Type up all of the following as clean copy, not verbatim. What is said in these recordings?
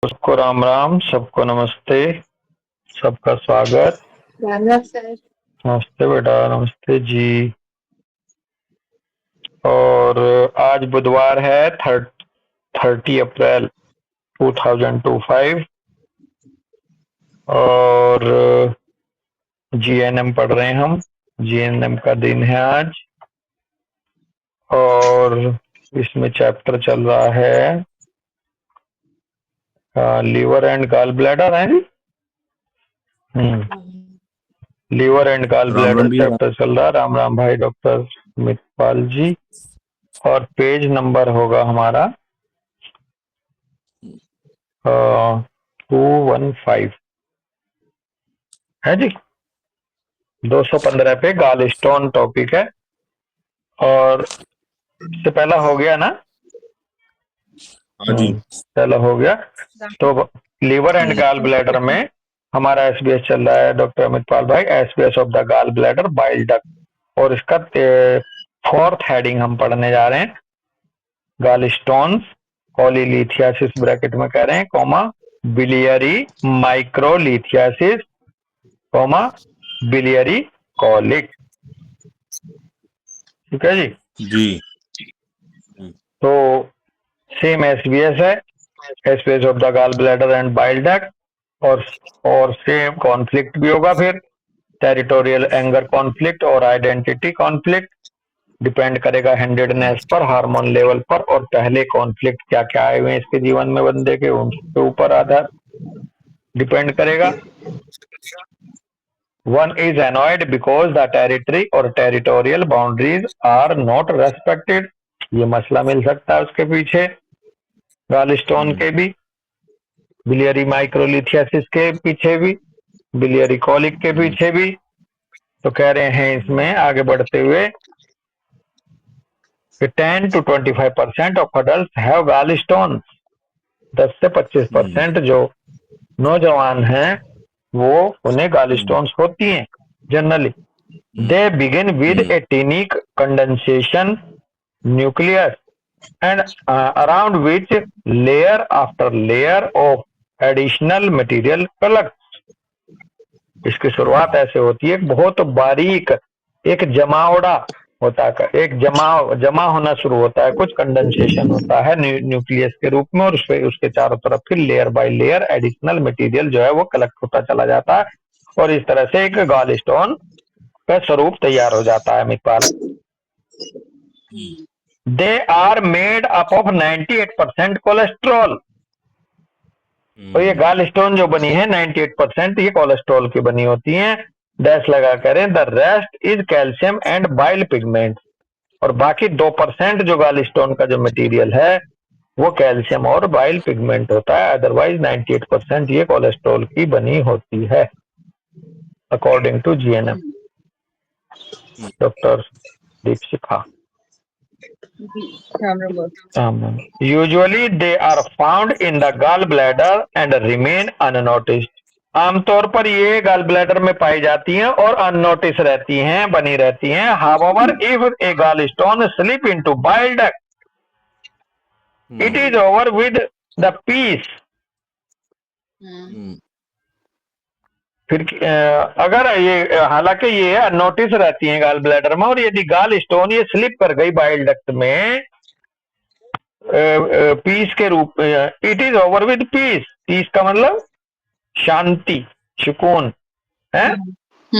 सबको राम राम, सबको नमस्ते, सबका स्वागत। राम राम सर। नमस्ते बेटा, नमस्ते जी। और आज बुधवार है 30 अप्रैल 2025 और जीएनएम पढ़ रहे हैं हम। जीएनएम का दिन है आज और इसमें चैप्टर चल रहा है लीवर एंड गॉल ब्लैडर है। Liver and gall Ram bladder Ram भैया। चैप्टर चल रहा है। राम राम भाई डॉक्टर मितपाल जी। और पेज नंबर होगा हमारा 215 है जी। 215 पे गॉल स्टोन टॉपिक है और इससे पहला हो गया ना। हाँ जी। पहला हो गया। तो लीवर एंड गॉल ब्लैडर में हमारा एसबीएस चल रहा है डॉक्टर अमितपाल भाई, SBS of the gall bladder bile duct. और इसका 4th हेडिंग हम पढ़ने जा रहे हैं, गॉल स्टोन्स, कोलिलिथियासिस ब्रैकेट में कह रहे हैं, comma biliary microlithiasis, comma biliary colic. ठीक है जी। जी। तो सेम एसबीएस है, SBS of the gall bladder and bile duct. और सेम कॉन्फ्लिक्ट भी होगा, फिर टेरिटोरियल एंगर कॉन्फ्लिक्ट और आइडेंटिटी कॉन्फ्लिक्ट। डिपेंड करेगा हैंडेडनेस पर, हार्मोन लेवल पर, और पहले कॉन्फ्लिक्ट क्या क्या आए हुए हैं इसके जीवन में बंदे के, उनके ऊपर आधार डिपेंड करेगा। One is annoyed because the territory or territorial boundaries are not respected। ये मसला मिल सकता है उसके पीछे, गॉलस्टोन के भी, बिलियरी माइक्रोलिथियासिस के पीछे भी, बिलियरी कॉलिक के पीछे भी। तो कह रहे हैं इसमें आगे बढ़ते हुए कि 10 to 25% of adult have gallstone. 10 से 25% जो नौजवान हैं वो उन्हें गॉलस्टोन्स होती हैं generally. They begin with a tiny condensation nucleus and around which layer after layer of additional material collect. इसकी शुरुआत ऐसे होती है, बहुत बारीक एक जमावड़ा होता है, एक जमा होना शुरू होता है, कुछ कंडेंसेशन होता है न्यूक्लियस के रूप में, और उसके चारों तरफ फिर layer by layer additional material जो है वो कलेक्ट होता चला जाता है और इस तरह से एक गॉलस्टोन का स्वरूप तैयार हो जाता है। मितपाल, they are made up of 98% cholesterol. तो ये गॉलस्टोन जो बनी है 98% ये कोलेस्ट्रॉल की बनी होती हैं। डैश लगा करें, the rest is calcium and bile pigment. और बाकी 2% जो गॉलस्टोन का जो मटेरियल है वो कैल्शियम और बाइल पिगमेंट होता है। अदरवाइज 98% ये कोलेस्ट्रॉल की बनी होती है according to GNM doctor Deepshikha. Usually they are found in the gall bladder and remain unnoticed. आमतौर पर ये गॉल ब्लैडर में पाई जाती हैं और अननोटिस रहती हैं, बनी रहती हैं। However if a gallstone slip into bile duct it is over with the peace. फिर अगर ये, हालांकि ये नोटिस रहती है गॉल ब्लैडर में, और यदि गॉल स्टोन ये स्लिप कर गई बाइल डक्ट में पीस के रूप, it is over with peace. Peace का मतलब शांति, सुकून है।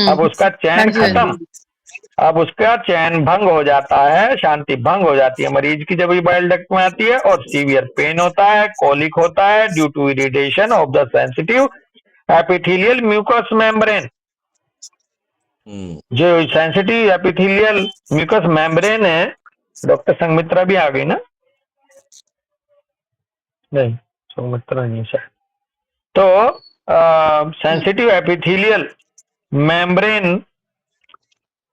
अब उसका चैन खत्म, अब उसका चैन भंग हो जाता है, शांति भंग हो जाती है मरीज की जब ये बाइल डक्ट में आती है, और सीवियर पेन होता है, कोलिक होता है due to irritation of the sensitive epithelial mucous membrane. जो सेंसिटिव एपिथेलियल म्यूकस मेम्ब्रेन है, डॉक्टर संगमित्रा भी आ गई ना? नहीं, संगमित्रा नहीं शायद। तो सेंसिटिव एपिथेलियल मेम्ब्रेन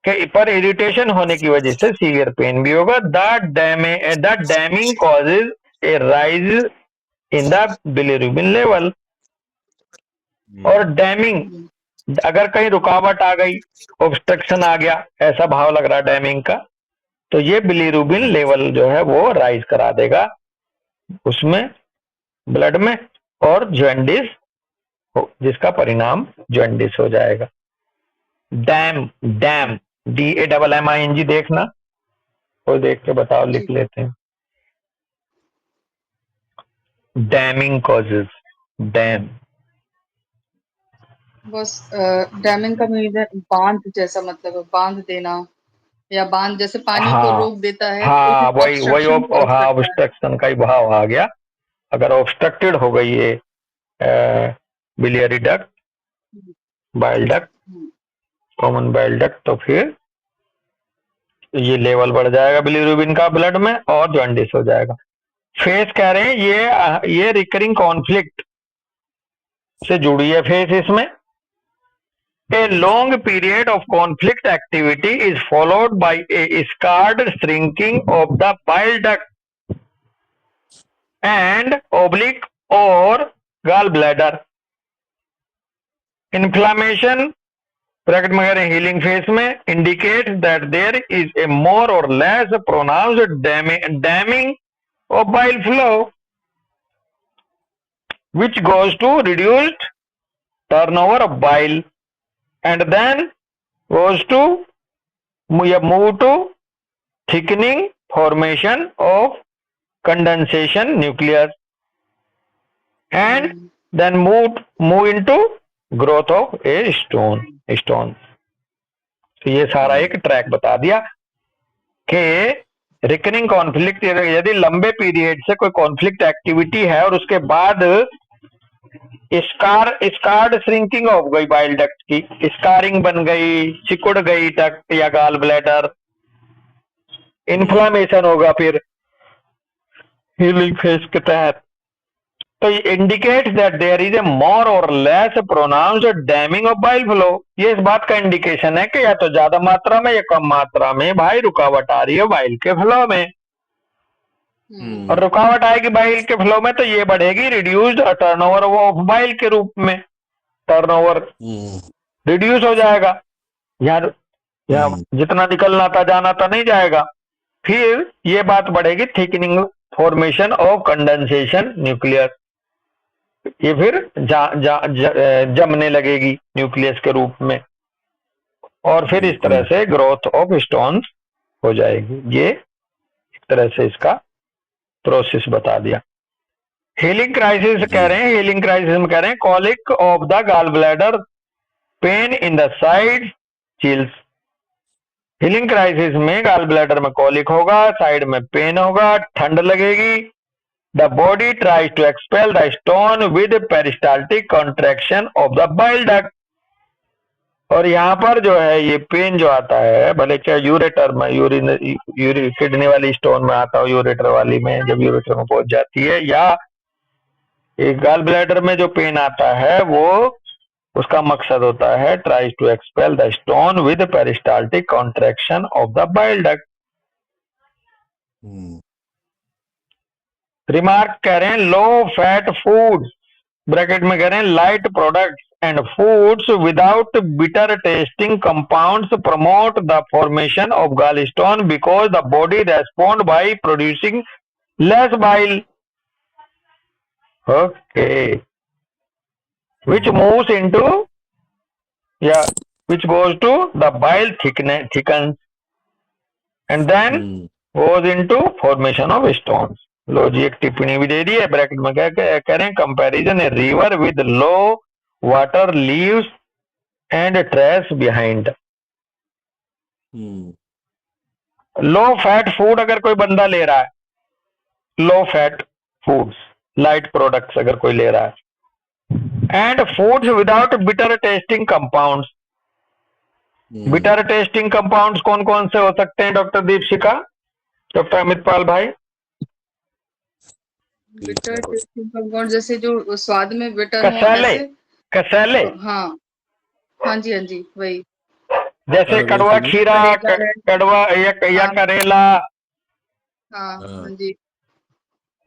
के पर इरिटेशन होने की वजह से सीवियर पेन भी होगा। The damming causes A rise in the bilirubin level. और डैमिंग, अगर कहीं रुकावट आ गई, ऑब्स्ट्रक्शन आ गया, ऐसा भाव लग रहा है डैमिंग का, तो ये बिलिरुबिन लेवल जो है वो राइज करा देगा उसमें, ब्लड में, और जॉन्डिस जिसका परिणाम जॉन्डिस हो जाएगा। डैम, डैम, DAMMING देखना, कोई देख के बताओ, जी लिख लेते हैं। Damming causes, dam. बस डैमिंग का मीन है बांध जैसा, मतलब है बांध देना, या बांध जैसे पानी को हाँ रोक देता है तो हाँ, फिर वही ऑब्स्ट्रक्शन कॉज हाँ, करता है। ऑब्स्ट्रक्शन का ही भाव आ गया। अगर ऑब्स्ट्रक्टेड हो गई है बिलियरी डक्ट, बाइल डक्ट, हम्म, कॉमन बाइल डक्ट, तो फिर ये लेवल बढ़ जाएगा बिलीरुबिन का ब्लड में और जॉन्डिस हो जाएगा। फेस कह रहे हैं ये रिकरिंग कॉन्फ्लिक्ट से जुड़ी है फेस इसमें। A long period of conflict activity is followed by a scarred shrinking of the bile duct and oblique or gallbladder. Inflammation bracket में कह रहे हैं हीलिंग फेस में indicate that there is a more or less pronounced damming of bile flow which goes to reduced turnover of bile and then goes to move to thickening formation of condensation nucleus and then move into growth of a stone। तो ये सारा एक track बता दिया कि recurring conflict, यदि लंबे period से कोई कॉन्फ्लिक्ट एक्टिविटी है और उसके बाद स्कार्ड श्रिंकिंग हो गई बाइल डक्ट की, स्कारिंग बन गई, सिकुड़ गई डक्ट या गाल ब्लैडर, इन्फ्लामेशन होगा फिर हीलिंग फेज के तहत, तो ये indicates that there is a more or less pronounced damming of bile flow. ये इस बात का इंडिकेशन है कि या तो ज्यादा मात्रा में या कम मात्रा में भाई रुकावट आ रही है बाइल के फ्लो में, और रुकावट आएगी बाइल के फ्लो में तो ये बढ़ेगी रिड्यूस्ड टर्नओवर ऑफ बाइल के रूप में, टर्नओवर रिड्यूस हो जाएगा, यार जितना निकलना था जाना था नहीं जाएगा। फिर ये बात बढ़ेगी thickening formation of condensation nucleus, ये फिर जमने लगेगी न्यूक्लियस के रूप में, और फिर इस तरह से ग्रोथ ऑफ स्टोन्स हो जाएगी। ये एक तरह से इसका प्रोसेस बता दिया। हीलिंग क्राइसिस कह रहे हैं, हीलिंग क्राइसिस में कह रहे हैं colic of the gall bladder, pain in the side, chills. Healing crisis में गॉल ब्लैडर में कॉलिक होगा, साइड में पेन होगा, ठंड लगेगी। The body tries to expel the stone with peristaltic contraction of the bile duct। और यहाँ पर जो है ये पेन जो आता है, भले चाहे यूरेटर में, यूरिन किडनी वाली स्टोन में आता हो, यूरेटर वाली में जब यूरेटर में पहुंच जाती है, या एक गॉल ब्लैडर में जो पेन आता है वो उसका मकसद होता है tries to expel the stone with peristaltic contraction of the bile duct. Remark कह रहे हैं लो फैट फूड, ब्रैकेट में कह रहे हैं light products and foods without bitter testing compounds promote the formation of gallstone because the body respond by producing less bile, okay, which moves into, yeah, which goes to the bile thickens and then goes into formation of stones। लो जी एक टिप्पणी भी दे दी है bracket में, क्या कह रहे हैं comparison a river with low water leaves and trace behind. Low fat food अगर कोई बंदा ले रहा है, low fat foods, light products अगर कोई ले रहा है, and foods without bitter testing compounds. Bitter testing compounds कौन कौन से हो सकते हैं डॉक्टर दीपशिका, डॉक्टर अमित पाल भाई? बिटर टेस्टिंग कंपाउंड जैसे जो स्वाद में बिटर हो कसैले, ऐसे, कसैले, हाँ हाँ जी वही, जैसे कड़वा खीरा, करेला है, कड़वा या हाँ करेला, हाँ हाँ जी,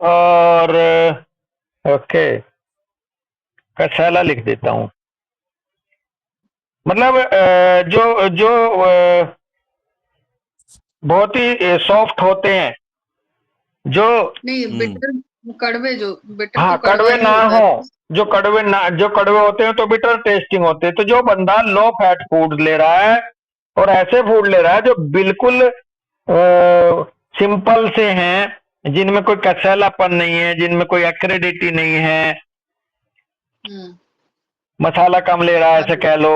और ओके कसैला लिख देता हूं। मतलब जो जो बहुत ही सॉफ्ट होते हैं, जो नहीं बिटर वो कड़वे जो बिटर हाँ, तो कड़वा कड़वे ही ना होता है। हो, जो कड़वे होते हैं तो बिटर टेस्टिंग होते हैं। तो जो बंदा लो फैट फूड ले रहा है और ऐसे फूड ले रहा है जो बिल्कुल सिंपल से हैं, जिनमें कोई कसैलापन नहीं है, जिनमें कोई एक्रेडिटी नहीं है, हम्म। मसाला कम ले रहा है ऐसे कह लो,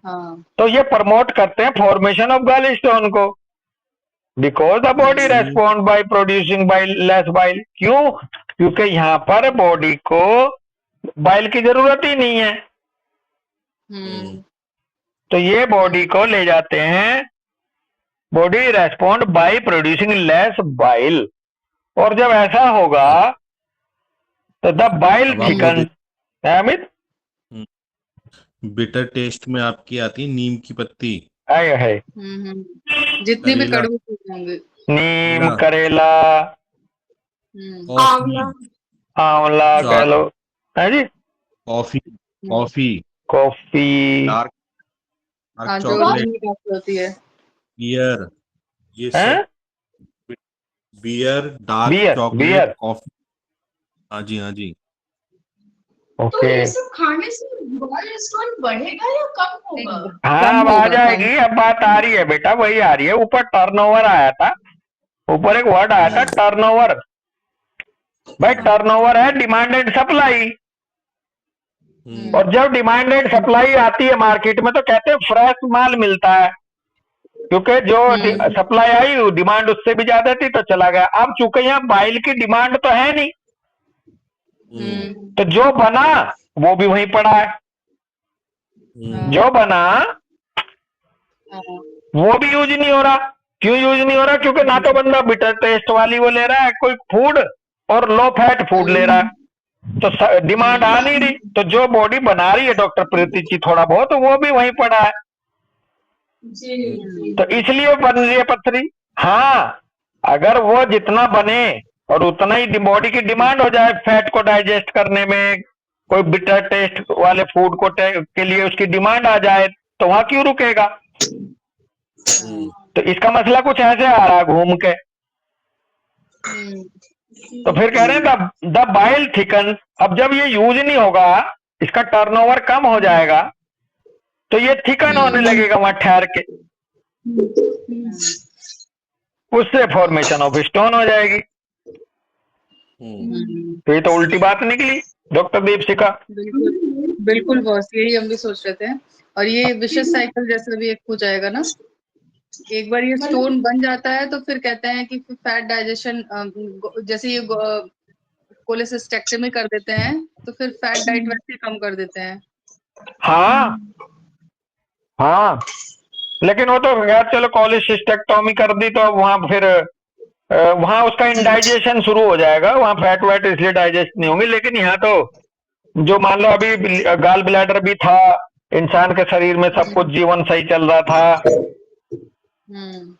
हाँ। तो ये प्रमोट करते हैं फॉर्मेशन ऑफ गॉल स्टोन को। Because the body respond by producing bile less bile. क्यों? क्योंकि यहाँ पर बॉडी को बाइल की जरूरत ही नहीं है, हम्म। तो ये बॉडी को ले जाते हैं, body respond by producing less bile. और जब ऐसा होगा तो द बाइल अब आपको थिकन। अमित, बिटर टेस्ट में आपकी आती है नीम की पत्ती, आए है जितनी भी करेला, कड़वी चीजें होंगी। नीम, करेला, करेला, कॉफी, आंवला कह लो, है जी, कॉफी, कॉफी, कॉफी, डार्क हाँ, डार्क जो चॉकलेट, जितनी कॉफी होती है। बियर, ये है सब, beer, dark beer, chocolate, beer, coffee. हाँ जी, हाँ जी। तो ओके। ये सब खाने से गॉल स्टोन बढ़ेगा या कम होगा? हाँ, कम अब आ होगा, जाएगी, अब बात आ रही है बेटा, वही आ रही है। ऊपर टर्नओवर आया था, ऊपर एक वर्ड आया था टर्नओवर। भाई टर्नओवर है डिमांड एंड सप्लाई, और जब डिमांड एंड सप्लाई आती है मार्केट में तो कहते हैं फ्रेश माल मिलता है, क्योंकि जो सप्लाई आई डिमांड उससे भी ज्यादा थी तो चला गया। अब चूंकि यहाँ बाइल की डिमांड तो है नहीं, तो जो बना वो भी वहीं पड़ा है, जो बना वो भी यूज नहीं हो रहा। क्यों यूज नहीं हो रहा? क्योंकि ना तो बंदा बिटर टेस्ट वाली वो ले रहा है कोई फूड, और लो फैट फूड ले रहा है, तो डिमांड आ नहीं रही। तो जो बॉडी बना रही है डॉक्टर प्रीति जी थोड़ा बहुत, वो भी वहीं पड़ा है, जी। तो इसलिए बन रही है पथरी। हाँ, अगर वो जितना बने और उतना ही बॉडी की डिमांड हो जाए फैट को डाइजेस्ट करने में, कोई बिटर टेस्ट वाले फूड को के लिए उसकी डिमांड आ जाए, तो वहां क्यों रुकेगा? तो इसका मसला कुछ ऐसे आ रहा है घूम के। तो फिर कह रहे हैं द बाइल थिकन। अब जब ये यूज नहीं होगा, इसका टर्नओवर कम हो जाएगा, तो ये थिकन होने लगेगा वहां ठहर के, उससे फॉर्मेशन ऑफ स्टोन हो जाएगी। तो ये तो उल्टी बात निकली डॉक्टर दीपशिखा। बिल्कुल बिल्कुल बॉस, यही हम भी सोच रहे थे। और ये विशेष साइकिल जैसा भी एक हो जाएगा ना, एक बार ये स्टोन बन जाता है तो फिर कहते हैं कि फैट डाइजेशन, जैसे ये कोलेसिस्टेक्टमी कर देते हैं तो फिर फैट डाइट वैसे ही कम कर देते हैं। हाँ हाँ, लेकिन वो तो यार चलो कोलेसिस्टेक्टोमी कर दी तो अब वहां फिर वहां उसका इंडाइजेशन शुरू हो जाएगा, वहां फैट वैट इसलिए डाइजेस्ट नहीं होंगे। लेकिन यहाँ तो जो मान लो अभी गाल ब्लैडर भी था इंसान के शरीर में, सब कुछ जीवन सही चल रहा था,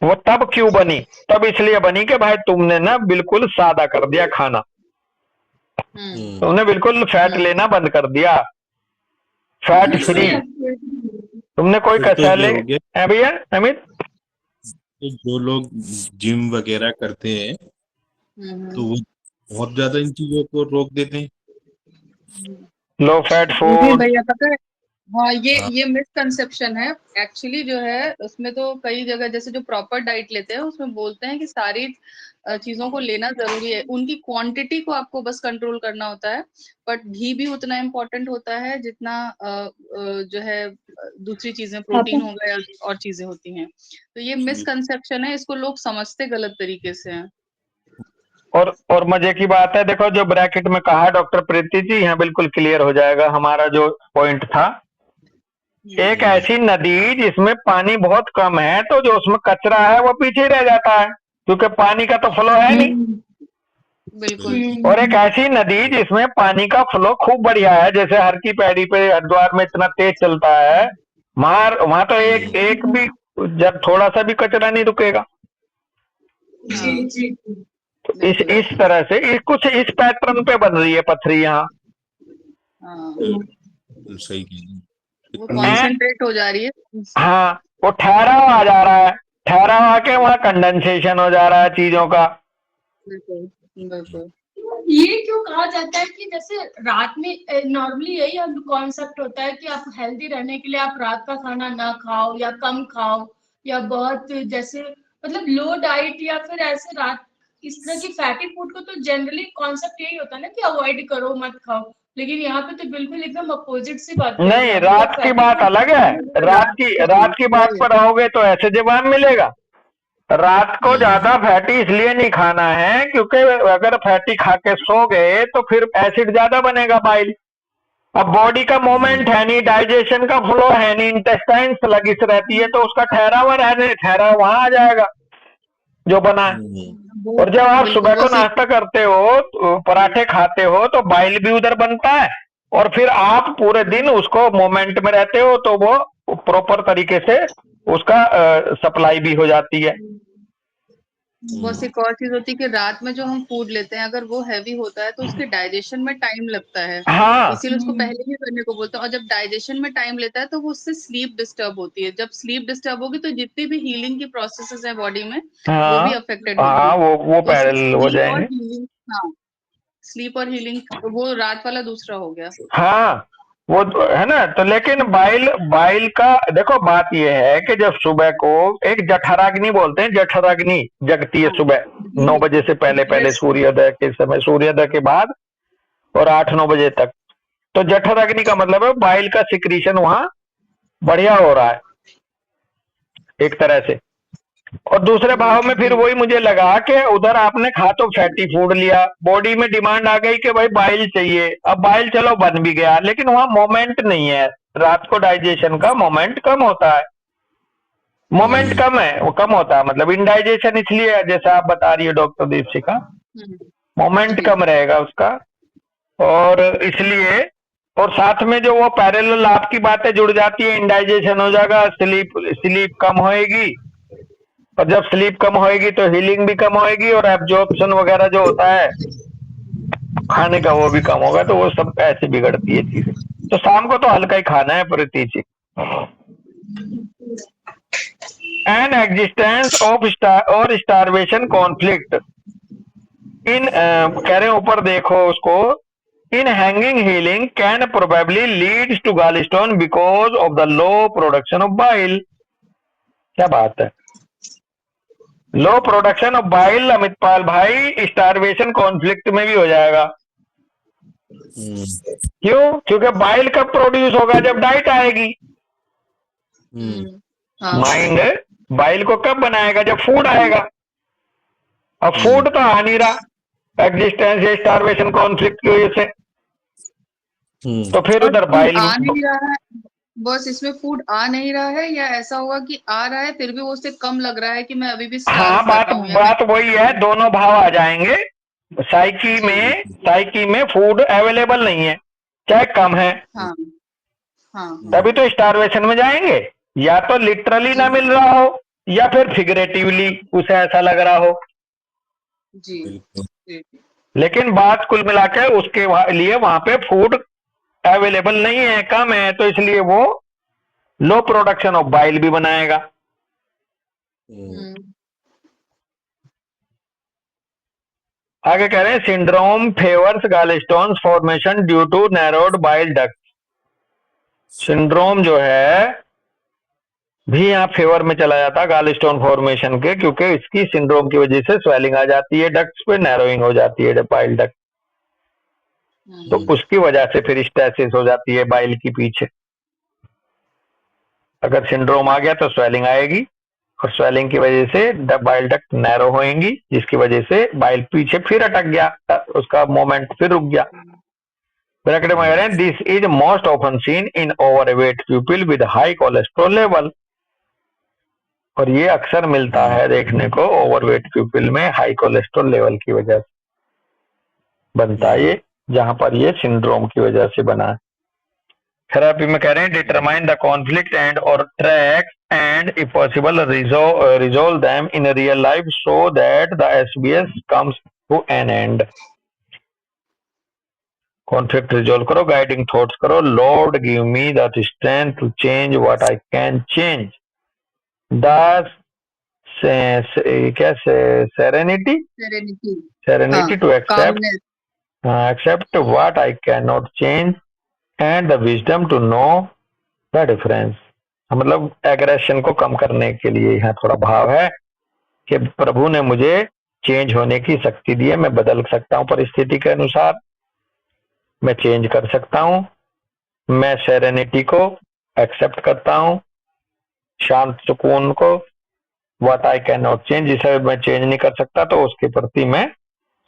वो तब क्यों बनी? तब इसलिए बनी कि भाई तुमने ना बिल्कुल सादा कर दिया खाना, तुमने बिल्कुल फैट लेना बंद कर दिया, फैट फ्री, तुमने कोई फिर तो ये कसैले हो गया, है भैया अमित। तो जो लोग जिम वगैरह करते हैं तो वो बहुत ज्यादा इन चीजों को रोक देते हैं। लो फैट नहीं फूड। भैया, पता है, हाँ, ये मिसकंसेप्शन है एक्चुअली जो है उसमें। तो कई जगह जैसे जो प्रॉपर डाइट लेते हैं उसमें बोलते हैं कि सारी चीजों को लेना जरूरी है, उनकी क्वांटिटी को आपको बस कंट्रोल करना होता है। बट घी भी उतना इम्पोर्टेंट होता है जितना जो है दूसरी चीजें, प्रोटीन हो गया और चीजें होती हैं। तो ये मिसकंसेप्शन है, इसको लोग समझते गलत तरीके से हैं। और मजे की बात है, देखो जो ब्रैकेट में कहा डॉक्टर प्रीति जी, यहाँ बिल्कुल क्लियर हो जाएगा हमारा जो पॉइंट था। एक ऐसी नदी जिसमें पानी बहुत कम है, तो जो उसमें कचरा है वो पीछे रह जाता है, क्योंकि पानी का तो फ्लो है नहीं। बिल्कुल। और एक ऐसी नदी जिसमें पानी का फ्लो खूब बढ़िया है, जैसे हर की पैड़ी पे हरिद्वार में इतना तेज चलता है, वहां तो एक भी जब थोड़ा सा भी कचरा नहीं रुकेगा। इस तरह से कुछ इस पैटर्न पे बन रही है पथरी यहाँ। सही कह, वो कॉन्सेंट्रेट हो जा रही है। हाँ, वो ठहराव आ जा रहा है, ठहराव आके वहां कंडेंसेशन हो जा रहा है चीजों का। बिल्कुल। ये क्यों कहा जाता है कि जैसे रात में नॉर्मली यही कॉन्सेप्ट होता है कि आप हेल्दी रहने के लिए आप रात का खाना ना खाओ या कम खाओ, या बहुत जैसे मतलब लो डाइट, या फिर ऐसे रात इस तरह की फैटी फूड को तो जनरली कॉन्सेप्ट यही होता है ना कि अवॉइड करो, मत खाओ। लेकिन यहाँ पे तो बिल्कुल एकदम अपोजिट सी बात कही नहीं, जा रही है कि आप रात की फैटी बात फूड अलग है। रात की बात वही। पर आओगे तो ऐसे जवाब मिलेगा। रात को ज्यादा फैटी इसलिए नहीं खाना है क्योंकि अगर फैटी खा के सो गए तो फिर एसिड ज्यादा बनेगा बाइल। अब बॉडी का मूवमेंट है नहीं, डाइजेशन का फ्लो है नहीं, इंटेस्टाइन स्लगिश रहती है, तो उसका ठहरावा रहने ठहरा वहां आ जाएगा जो बना है। वो और जब आप बिल्कुल सुबह वो को नाश्ता करते हो तो पराठे खाते हो तो बाइल भी उधर बनता है, और फिर आप पूरे दिन उसको मोमेंट में रहते हो तो वो प्रॉपर तरीके से उसका सप्लाई भी हो जाती है। बस एक और चीज होती है कि रात में जो हम फूड लेते हैं अगर वो हैवी होता है तो उसके डाइजेशन में टाइम लगता है, हाँ इसीलिए उसको पहले ही करने को बोलते हैं। और जब डाइजेशन में टाइम लेता है तो वो उससे स्लीप डिस्टर्ब होती है। जब स्लीप डिस्टर्ब होगी तो जितनी भी हीलिंग की प्रोसेसेस है बॉडी में वो भी हाँ अफेक्टेड होगी। हाँ, वो तो पैरेलल हो स्लीप और जाएंगे। हीलिंग, हाँ, स्लीप और हीलिंग वो रात वाला दूसरा हो गया। हाँ वो तो है ना। तो लेकिन बाइल बाइल का देखो, बात ये है कि जब सुबह को एक जठराग्नि बोलते हैं, जठराग्नि जगती है हाँ सुबह 9 बजे से पहले पहले, यस। सूर्योदय के समय, सूर्योदय के बाद और 8-9 बजे तक। तो जठराग्नि का मतलब है बाइल का सिक्रीशन वहां बढ़िया हो रहा है एक तरह से। और दूसरे भाव में फिर वही मुझे लगा कि उधर आपने खा तो फैटी फूड लिया, बॉडी में डिमांड आ गई कि भाई बाइल चाहिए। अब बाइल चलो बन भी गया, लेकिन वहां मोमेंट नहीं है। रात को डाइजेशन का मोमेंट कम होता है। मोमेंट कम है, वो कम होता है मतलब इंडाइजेशन, इसलिए है जैसा आप बता रही है डॉक्टर दीपशिका, मोमेंट जी कम रहेगा उसका। और इसलिए, और साथ में जो वो पैरेलल आपकी बातें जुड़ जाती है, इंडाइजेशन हो जाएगा, स्लीप स्लीप कम होएगी, और जब स्लीप कम होएगी तो हीलिंग भी कम होएगी, और एब्जॉर्प्शन वगैरह जो होता है खाने का वो भी कम होगा। तो वो सब ऐसे बिगड़ती है चीजें। तो शाम को तो हल्का ही खाना है प्रति चीज। एन एग्जिस्टेंस ऑफ स्टार और स्टारवेशन कॉन्फ्लिक्ट इन कह रहे हैं ऊपर देखो उसको, in hanging healing can probably leads to gallstone because of the low production of bile. क्या बात है, low production of bile. Amitpal भाई स्टारवेशन कॉन्फ्लिक्ट में भी हो जाएगा। क्यों? क्योंकि बाइल कब प्रोड्यूस होगा? जब डाइट आएगी। हाँ माइंड बाइल को कब बनाएगा? जब फूड आएगा। अब फूड तो आ नहीं रहा एग्जिस्टेंस या स्टारवेशन कॉन्फ्लिक्ट की वजह से, तो फिर और उधर फूड बाइल। आ नहीं रहा है, बस इसमें फूड आ नहीं रहा है या ऐसा होगा कि आ रहा है फिर भी वो उससे कम लग रहा है कि मैं अभी भी स्टार्व हाँ, कर बात रहा हूँ या मैं। बात वही है, दोनों भाव आ जाएंगे। जी साइकी में फूड अवेलेबल नहीं है, चाहे कम है, हाँ हाँ तभी तो स्टारवेशन में जाएंगे। या तो लिटरली जी ना मिल रहा हो, या फिर फिगरेटिवली उसे ऐसा लग रहा हो। जी जी लेकिन बात कुल मिलाकर उसके लिए वहां पे फूड अवेलेबल नहीं है, कम है, तो इसलिए वो लो प्रोडक्शन ऑफ बाइल भी बनाएगा। आगे कह रहे हैं syndrome favours gallstones formation due to narrowed bile duct. Syndrome जो है भी यहाँ फेवर में चला जाता है गॉलस्टोन फॉर्मेशन के, क्योंकि इसकी सिंड्रोम की वजह से स्वेलिंग आ जाती है, डक्ट्स पे नैरोइंग हो जाती है बाइल डक्ट, तो उसकी वजह से फिर स्टेसिस हो जाती है बाइल की पीछे। अगर सिंड्रोम आ गया तो स्वेलिंग आएगी, और स्वेलिंग की वजह से बाइल डक्ट नैरो होएंगी, जिसकी वजह से बाइल पीछे फिर अटक गया, उसका मोमेंट फिर रुक गया। ब्रैकेट में कह रहे हैं this is most often seen in overweight people with high cholesterol level. और ये अक्सर मिलता है देखने को ओवरवेट पीपल में हाई कोलेस्ट्रॉल लेवल की वजह से बनता है ये, जहां पर ये सिंड्रोम की वजह से बना है। थेरेपी में कह रहे हैं determine the conflict and or track and if possible resolve them in real life so that the SBS comes to an end. Conflict resolve करो, गाइडिंग थॉट्स करो, lord give me the strength to change what I can change, the क्या serenity serenity, to accept calmness, accept what I cannot change and the wisdom to know the difference। मतलब aggression को कम करने के लिए यहाँ थोड़ा भाव है कि प्रभु ने मुझे चेंज होने की शक्ति दी है, मैं बदल सकता हूँ परिस्थिति के अनुसार, मैं चेंज कर सकता हूँ, मैं सेरेनिटी को एक्सेप्ट करता हूँ, शांत सुकून को, what I can not change, जिसे मैं चेंज नहीं कर सकता तो उसके प्रति मैं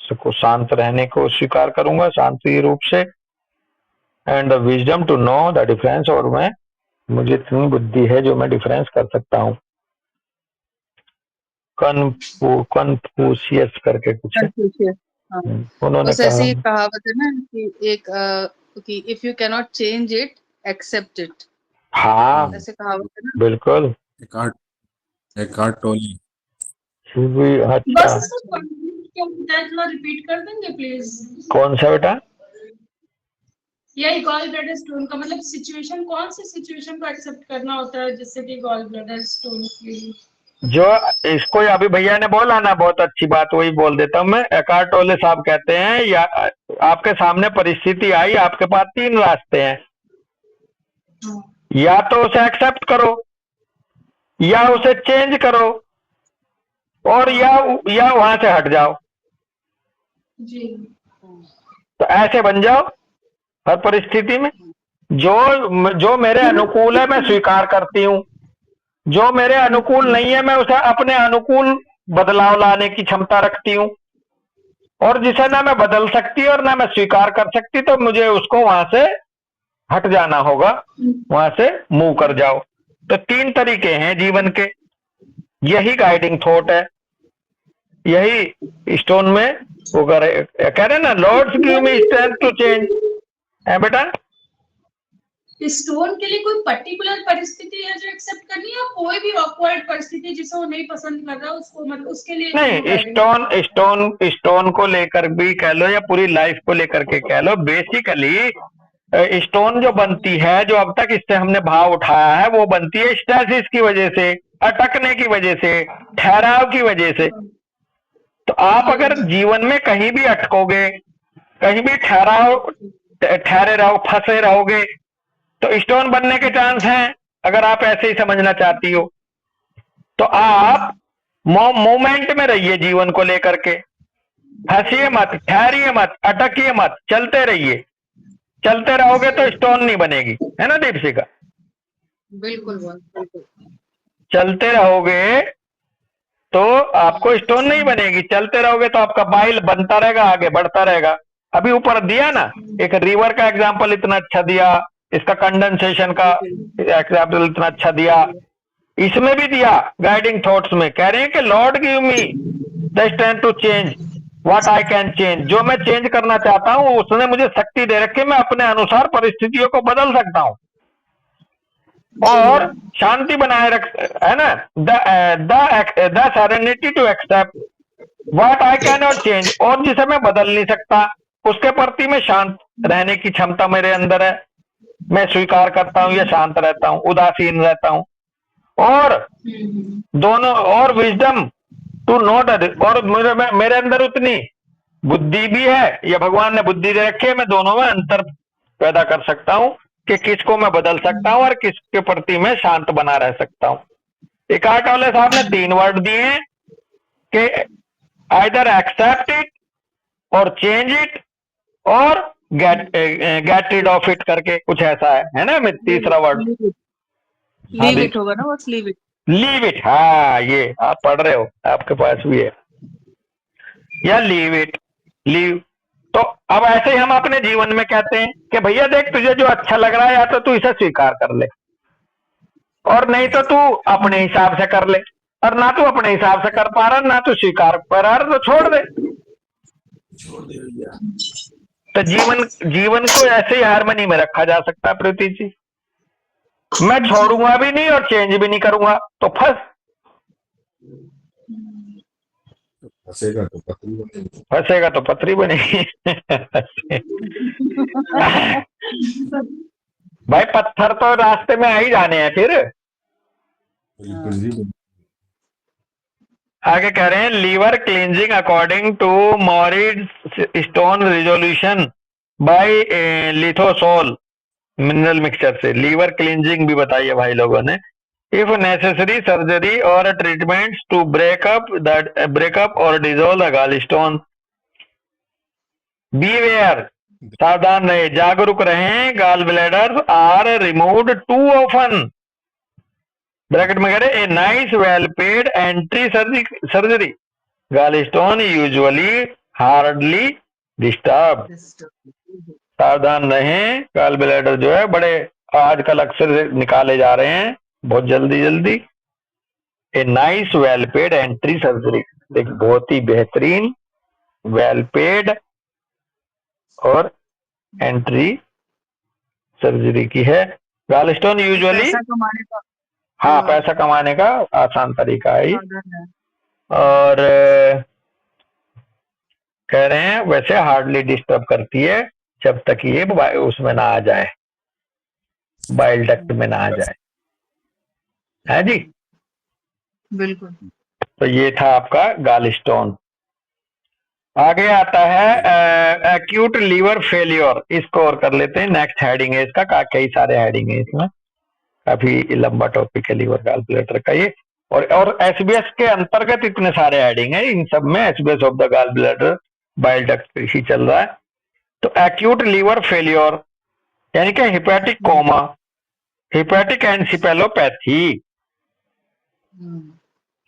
शांत रहने को स्वीकार करूंगा शांति रूप से। And the wisdom to know the difference, और मैं मुझे इतनी बुद्धि है जो मैं डिफरेंस कर सकता हूँ। कन्फ्यूशियस करके कुछ है, Confucius, हाँ। उन्होंने बस ऐसी कहा। कहावत है ना कि एक कि if you can not change it accept it, हाँ ऐसे कहावत है ना। बिल्कुल। एकार्ट टोले। अच्छा बस इसका कंप्लीट क्या होता है, थोड़ा रिपीट कर देंगे प्लीज। कौन सा बेटा? यही गॉल ब्लैडर स्टोन का मतलब सिचुएशन, कौन सी सिचुएशन को एक्सेप्ट करना होता है जिससे कि गॉल ब्लैडर स्टोन की। जो इसको अभी भैया ने बोला ना, बहुत अच्छी बात, वही बोल देता हूँ मैं। एकार्ट टोले साहब कहते हैं, या आपके सामने परिस्थिति आई, आपके पास तीन रास्ते हैं, या तो उसे एक्सेप्ट करो, या उसे चेंज करो, और या वहां से हट जाओ। जी। तो ऐसे बन जाओ हर परिस्थिति में। जो मेरे अनुकूल है मैं स्वीकार करती हूँ, जो मेरे अनुकूल नहीं है मैं उसे अपने अनुकूल बदलाव लाने की क्षमता रखती हूँ, और जिसे ना मैं बदल सकती और ना मैं स्वीकार कर सकती, तो मुझे उसको वहां से हट जाना होगा, वहां से मूव कर जाओ। तो तीन तरीके हैं जीवन के, यही गाइडिंग थॉट है, यही स्टोन में वो कह रहे ना, lords give me strength to change है बेटा। स्टोन के लिए कोई पर्टिकुलर परिस्थिति है जो एक्सेप्ट करनी है, कोई भी ऑकवर्ड परिस्थिति जिसे वो नहीं पसंद कर रहा उसको, मतलब उसके लिए नहीं, स्टोन को लेकर भी कह लो या पूरी लाइफ को लेकर के कह लो, बेसिकली स्टोन जो बनती है, जो अब तक इससे हमने भाव उठाया है, वो बनती है स्टैसिस की वजह से, अटकने की वजह से, ठहराव की वजह से। तो आप अगर जीवन में कहीं भी अटकोगे, कहीं भी ठहरे रहो, फंसे रहोगे, तो स्टोन बनने के चांस हैं। अगर आप ऐसे ही समझना चाहती हो तो आप मोमेंट में रहिए, जीवन को लेकर के फंसिए मत, ठहरिए मत, अटकिए मत, चलते रहिए। चलते रहोगे तो स्टोन नहीं बनेगी, है ना दीपशिका? बिल्कुल बिल्कुल। चलते रहोगे तो आपको स्टोन नहीं बनेगी, चलते रहोगे तो आपका बाइल बनता रहेगा, आगे बढ़ता रहेगा। अभी ऊपर दिया ना एक रिवर का एग्जांपल, इतना अच्छा दिया, इसका कंडेंसेशन का एग्जांपल इतना अच्छा दिया, इसमें भी दिया गाइडिंग थॉट्स में। कह रहे हैं कि lord give me the strength to change what I can change, जो मैं चेंज करना चाहता हूं उसने मुझे शक्ति दे रखी, मैं अपने अनुसार परिस्थितियों को बदल सकता हूं और शांति बनाए रख, है ना। The serenity to accept what I can not change, और जिसे मैं बदल नहीं सकता उसके प्रति मैं शांत रहने की क्षमता मेरे अंदर है, मैं स्वीकार करता हूं या शांत रहता हूं, उदासीन रहता हूं। और दोनों, और विजडम टू नोट, और मेरे अंदर उतनी बुद्धि भी है, या भगवान ने बुद्धि दे रखी है, मैं दोनों में अंतर पैदा कर सकता हूं कि किसको मैं बदल सकता हूं और किसके प्रति मैं शांत बना रह सकता हूं। एकार्ट टोले साहब ने तीन वर्ड दिए हैं कि आइदर एक्सेप्ट इट और चेंज इट और गेट रिड ऑफ इट करके कुछ ऐसा है ना। मैं तीसरा वर्ड लीव इट होगा ना, बस लीव इट। लीव इट, हाँ ये आप पढ़ रहे हो, आपके पास भी है, या लीव इट, लीव। तो अब ऐसे ही हम अपने जीवन में कहते हैं कि भैया देख, तुझे जो अच्छा लग रहा है या तो तू इसे स्वीकार कर ले, और नहीं तो तू अपने हिसाब से कर ले, और ना तू अपने हिसाब से कर पा रहा, ना तू स्वीकार कर रहा, तो छोड़ दे। तो जीवन को ऐसे ही हार्मनी में रखा जा सकता है प्रीति जी। मैं छोड़ूंगा भी नहीं और चेंज भी नहीं करूंगा तो फंसेगा तो पथरी बनेगी। भाई पत्थर तो रास्ते में आ ही जाने हैं फिर। आगे कह रहे हैं liver cleansing according to Moritz stone resolution by lithosol mineral mixture से लीवर क्लींजिंग भी बताई है भाई लोगों ने। If necessary surgery or treatments to break up or dissolve the gallstone. Beware, सावधान रहे, जागरूक रहें, gallbladders are removed too often, bracket में कह रहे a nice well paid entry surgery, gallstone usually hardly disturb. सावधान रहें, gall bladder जो है बड़े आजकल अक्सर निकाले जा रहे हैं बहुत जल्दी जल्दी। ए nice well paid entry surgery, एक बहुत ही बेहतरीन वेल पेड और एंट्री सर्जरी की है। गॉल स्टोन यूजुअली पैसा कमाने का हाँ पैसा कमाने का आसान तरीका है ये। साधन है। और कह रहे हैं वैसे हार्डली डिस्टर्ब करती है जब तक ये उसमें ना आ जाए, बाइल डक्ट में ना आ जाए, है जी। बिल्कुल। तो ये था आपका गॉल स्टोन। आगे आता है एक्यूट लीवर फेलियर, इसको और कर लेते हैं। नेक्स्ट हेडिंग है इसका, कई सारे हेडिंग है इसमें, काफी लंबा टॉपिक है लीवर गॉल ब्लैडर का ये। और एसबीएस के अंतर्गत इतने सारे हेडिंग है, इन सब में SBS of the gall bladder bile duct ही चल रहा है। तो एक्यूट लीवर फेलियर यानी कि hepatic coma, hepatic encephalopathy,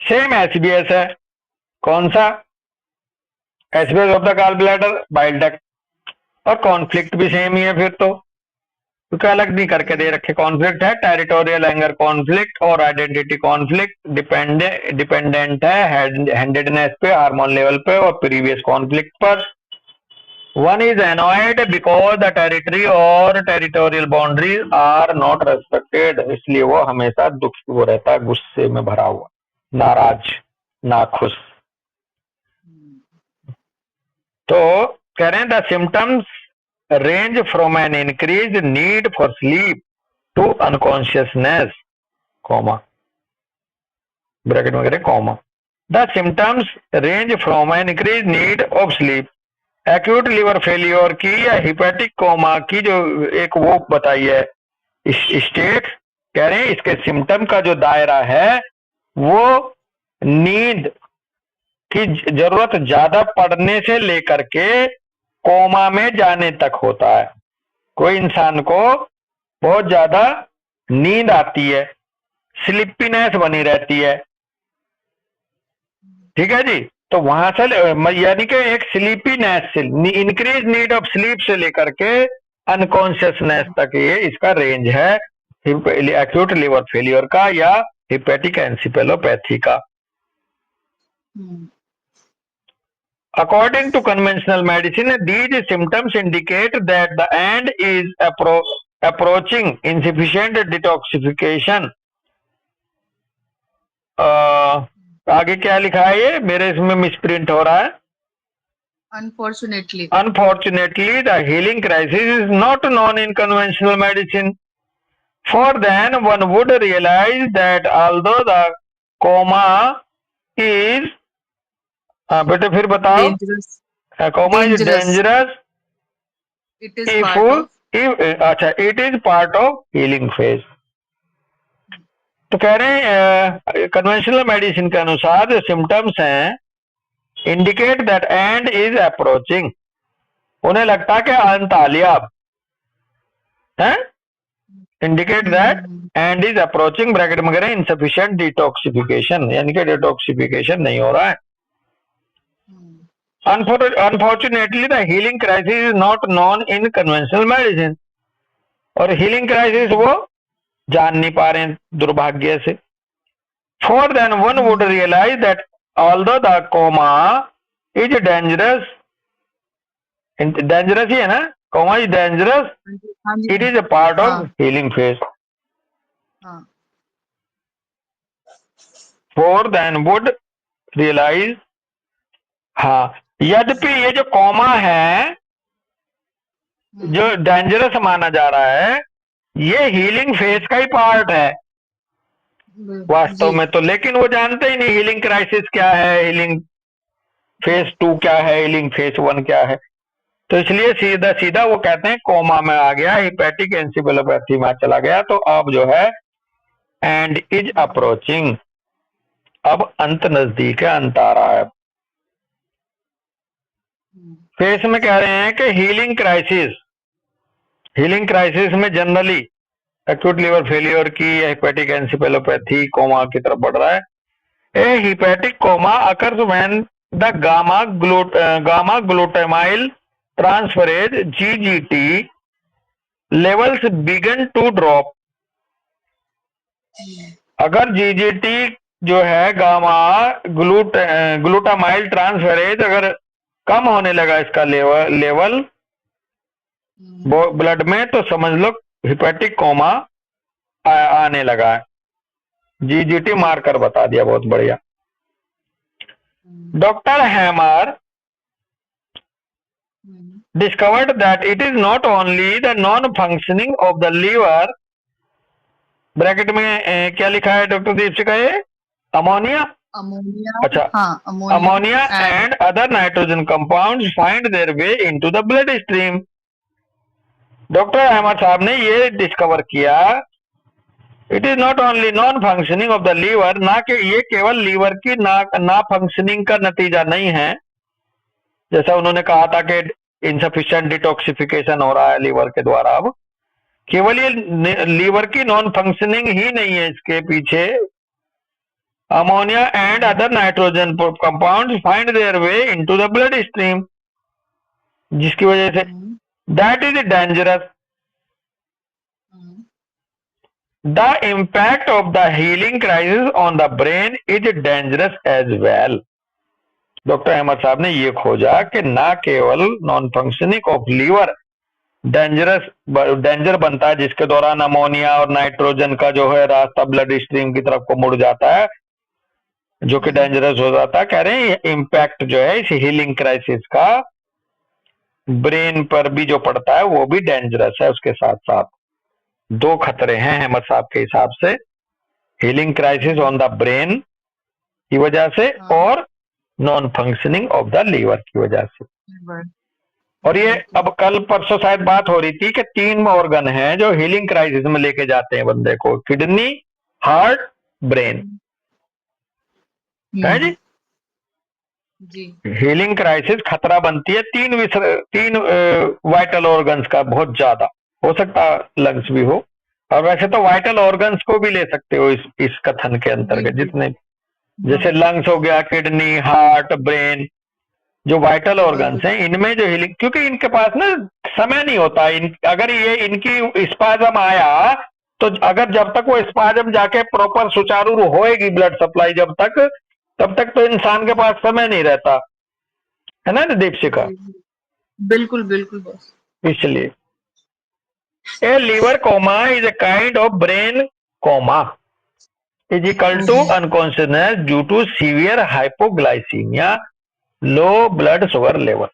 same SBS है। कौन सा? SBS of the gall bladder bile duct, और कॉन्फ्लिक्ट भी सेम ही है फिर तो, क्योंकि अलग नहीं करके दे रखे। कॉन्फ्लिक्ट है टेरिटोरियल एंगर कॉन्फ्लिक्ट और आइडेंटिटी कॉन्फ्लिक्ट, डिपेंडेंट है हैंडेडनेस पे, हार्मोन लेवल पे और प्रीवियस कॉन्फ्लिक्ट पर। One is annoyed because the territory or territorial boundaries are not respected, इसलिए वो हमेशा दुख वो रहता है, गुस्से में भरा हुआ, नाराज, नाखुश। तो कह रहे हैं the symptoms range from an increased need for sleep to unconsciousness, comma, bracket में करें comma. The symptoms range from an increased need of sleep. Acute liver failure की या hepatic coma की जो एक वो बताई है स्टेट, कह रहे हैं इसके सिम्टम का जो दायरा है वो नींद की जरूरत ज्यादा पड़ने से लेकर के कोमा में जाने तक होता है। कोई इंसान को बहुत ज्यादा नींद आती है, स्लिपीनेस बनी रहती है, ठीक है जी। तो वहां से यानी कि एक स्लीपीनेस से, इंक्रीज नीड ऑफ स्लीप से लेकर के अनकॉन्शियसनेस तक ये इसका रेंज है एक्यूट लिवर फेलियर का या हिपैटिक एनसेफेलोपैथी का। According to conventional medicine, these symptoms indicate that the end is approaching insufficient detoxification. आगे क्या लिखा है ये, मेरे इसमें मिसप्रिंट हो रहा है। Unfortunately, the healing crisis is not known in conventional medicine. For then, one would realize that although the coma is बेटे फिर बताओ, coma is dangerous, it is part of अच्छा it is part of healing phase. तो कह रहे हैं conventional medicine के अनुसार जो सिम्टम्स हैं indicate that and is approaching, उन्हें लगता है कि अंत आ लिया अब है, indicate that and is approaching, bracket में कह रहे हैं इनसफिशिएंट डिटॉक्सिफिकेशन, यानी कि डिटॉक्सिफिकेशन नहीं हो रहा है। Unfortunately, the healing crisis is not known in conventional medicine. और healing crisis वो जान नहीं पा रहे हैं दुर्भाग्य से। For then one would realize that although the coma is dangerous, dangerous ही है ना, coma is dangerous, it is a part of healing phase. For then would realize, हाँ, यद्यपि ये जो कोमा है जो डेंजरस माना जा रहा है ये हीलिंग फेज का ही पार्ट है, वास्तव जी में तो, लेकिन वो जानते ही नहीं हीलिंग क्राइसिस क्या है, हीलिंग फेज 2 क्या है, हीलिंग फेज 1 क्या है। तो इसलिए सीधा सीधा वो कहते हैं कोमा में आ गया, हिपैटिक एंसेफेलोपैथी में चला गया। तो अब जो है एंड इज अप्रोचिंग, अब अंत नजदीक है, अंत आ रहा है। फेस में कह रहे हैं कि हीलिंग क्राइसिस में जनरली एक्यूट लिवर फेलियर की या हिपैटिक एंसेफेलोपैथी कोमा की तरफ बढ़ रहा है। A hepatic coma occurs when the gamma glutamyl transferase GGT levels began to drop. अगर जीजीटी जो है गामा ग्लूटामाइल ट्रांसफरेज अगर कम होने लगा इसका लेवल ब्लड में, तो समझ लो हिपैटिक कोमा आने लगा है। जीजीटी मारकर बता दिया, बहुत बढ़िया। Doctor hammer discovered that it is not only the non-functioning of the liver, bracket में क्या लिखा है डॉक्टर दीपशिका, ये अमोनिया, अमोनिया, अच्छा हाँ ammonia and other nitrogen compounds find their way into the blood stream. Doctor Ahmad साहब ने ये डिस्कवर किया, it is not only non functioning of the liver, ना कि ये केवल लीवर की ना फंक्शनिंग का नतीजा नहीं है, जैसा उन्होंने कहा था कि इनसफिशिएंट डिटॉक्सिफिकेशन हो रहा है लीवर के द्वारा। अब केवल ये लीवर की नॉन फंक्शनिंग ही नहीं है, इसके पीछे ammonia and other nitrogen compounds find their way into the blood stream, जिसकी वजह से that is dangerous. The impact of the healing crisis on the brain is dangerous as well. Doctor Ahmad साहब ने ये खोजा कि ना केवल non functioning of liver danger बनता है, जिसके दौरान अमोनिया और नाइट्रोजन का जो है रास्ता ब्लड स्ट्रीम की तरफ को मुड़ जाता है, जो कि डेंजरस हो जाता है। कह रहे हैं इम्पैक्ट जो है इस हीलिंग क्राइसिस का ब्रेन पर भी जो पड़ता है वो भी डेंजरस है। उसके साथ साथ दो खतरे हैं अहमद साहब के हिसाब से, healing crisis on the brain की वजह से और non functioning of the liver की वजह से। और ये अब कल परसों शायद बात हो रही थी कि 3 ऑर्गन हैं जो हीलिंग क्राइसिस में लेके जाते हैं बंदे को, किडनी, हार्ट, ब्रेन, है जी। हीलिंग क्राइसिस खतरा बनती है 3 वाइटल ऑर्गन्स का, बहुत ज्यादा हो सकता लंग्स भी हो, और वैसे तो वाइटल ऑर्गन्स को भी ले सकते हो इस कथन के अंतर्गत, जितने जैसे लंग्स हो गया, किडनी, हार्ट, ब्रेन, जो वाइटल ऑर्गन्स हैं इनमें जो हीलिंग, क्योंकि इनके पास ना समय नहीं होता, अगर ये इनकी स्पाजम आया तो अगर जब तक वो स्पाजम जाके प्रॉपर सुचारू होएगी ब्लड सप्लाई जब तक, तब तक तो इंसान के पास समय नहीं रहता है ना दीपशिका। बिल्कुल बिल्कुल बॉस। इसलिए a liver coma is a kind of brain coma is equal to unconsciousness due to severe hypoglycaemia, low blood sugar level.